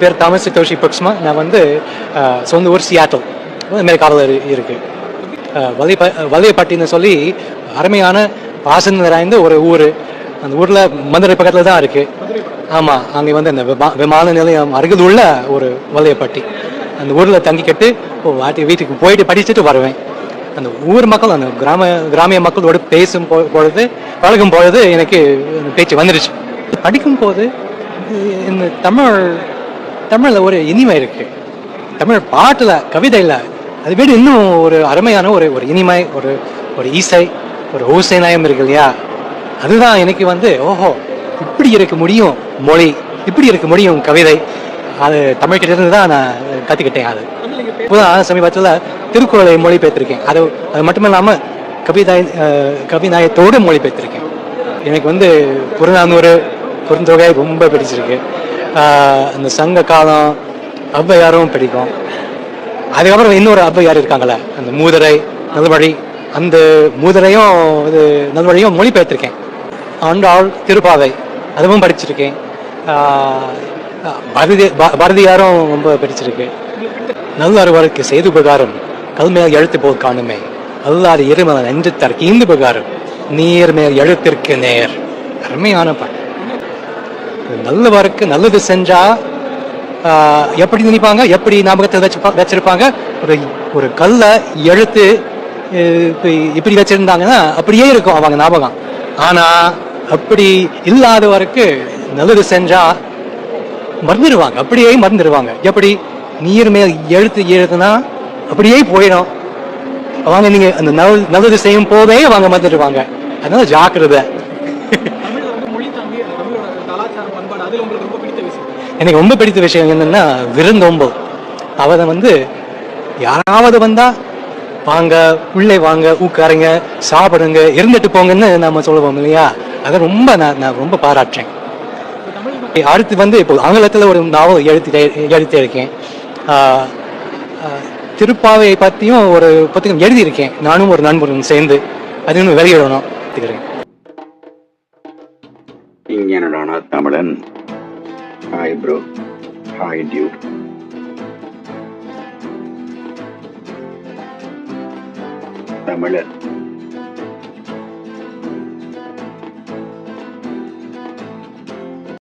பேர் தாமஸ் தோஷி பக்ஸ்மா. நான் வந்து சொந்த ஊர் சியாட்டல், அமெரிக்காவில் இருக்கு. வலையப்பட்டின்னு சொல்லி அருமையான பாசன நிறைந்த ஒரு ஊர். அந்த ஊரில் மதுரை பக்கத்தில் தான் இருக்கு. ஆமாம், அங்கே வந்து அந்த விமான நிலையம் அருகில் உள்ள ஒரு வலையப்பட்டி. அந்த ஊரில் தங்கிக்கிட்டு வீட்டுக்கு போயிட்டு படிச்சுட்டு வருவேன். அந்த ஊர் மக்கள், அந்த கிராமிய மக்களோடு பேசும் பொழுது, பழகும் பொழுது எனக்கு பேச்சு வந்துருச்சு. படிக்கும் போது இந்த தமிழில் ஒரு இனிமை இருக்கு. தமிழ் பாட்டில், கவிதையில் அது விட இன்னும் ஒரு அருமையான ஒரு இனிமை, ஒரு இசை, ஒரு ஓசைநாயம் இருக்கு இல்லையா? அதுதான் எனக்கு வந்து ஓஹோ, இப்படி இருக்க முடியும் மொழி, இப்படி இருக்க முடியும் கவிதை. அது தமிழ்கிட்ட இருந்து தான் நான் கற்றுக்கிட்டேன். அது இப்போதான் சமீபத்தில் திருக்குறளை மொழிபெயர்த்திருக்கேன். அது மட்டும் இல்லாமல் கவிநாயகத்தோடு மொழிபெயர்த்திருக்கேன். எனக்கு வந்து புறநானூறு, குறுந்தொகை ரொம்ப பிடிச்சிருக்கு. அந்த சங்க காலம் ஔவையாரும் பிடிக்கும். அதுக்கப்புறம் இன்னொரு ஔவையார் இருக்காங்களே, அந்த மூதுரை, நல்வழி, அந்த மூதுரையும் இது நல்வழியும் மொழிபெயர்த்திருக்கேன். ஆண்டாள் திருப்பாவை அதுவும் படிச்சிருக்கேன். பாரதியாரும் ரொம்ப படிச்சிருக்கு. நல்லறுவருக்கு செய்து உபகாரம் கல்மேல் எழுத்து போல் காணுமே, அல்லாது இருமல நெஞ்சு தற்கு ஈந்து உபகாரம் நீர் மேல் எழுத்திற்கு நேர். அருமையான பாட்டு. நல்லவருக்கு நல்லது செஞ்சா எப்படி நினைப்பாங்க, எப்படி ஞாபகத்தை வச்சிருப்பாங்க? ஒரு கல்ல எழுத்து இப்படி வச்சிருந்தாங்கன்னா அப்படியே இருக்கும் அவங்க ஞாபகம். ஆனா அப்படி இல்லாதவருக்கு நல்லது செஞ்சா மறந்துடுவாங்க, அப்படியே மறந்துடுவாங்க. எப்படி நீர் மேல் எழுத்து எழுதுனா அப்படியே போயிடும். அவங்க நீங்க அந்த நல்லது செய்யும் போதே அவங்க மறந்துடுவாங்க. அதனால ஜாக்கிரதை. எனக்கு ரொம்ப பிடித்த விஷயம் என்னன்னா விருந்தோம்பல். அவரை வந்து யாராவது வந்தா வாங்க, உள்ளே வாங்க, ஊக்காருங்க, சாப்பிடுங்க, இருந்துட்டு போங்கன்னு நம்ம சொல்லுவோம் இல்லையா? அதை ரொம்ப நான் ரொம்ப பாராட்டுறேன். அடுத்து வந்து இப்போ ஆங்கிலத்தில் ஒரு நாவல் எழுதி இருக்கேன். திருப்பாவையை பற்றியும் ஒரு புத்தகம் எழுதியிருக்கேன், நானும் ஒரு நண்பரும் சேர்ந்து. அது இன்னும் வெளியிடணும். இங்கனடான தமிழன். Hi bro, hi Dude. தமிழர்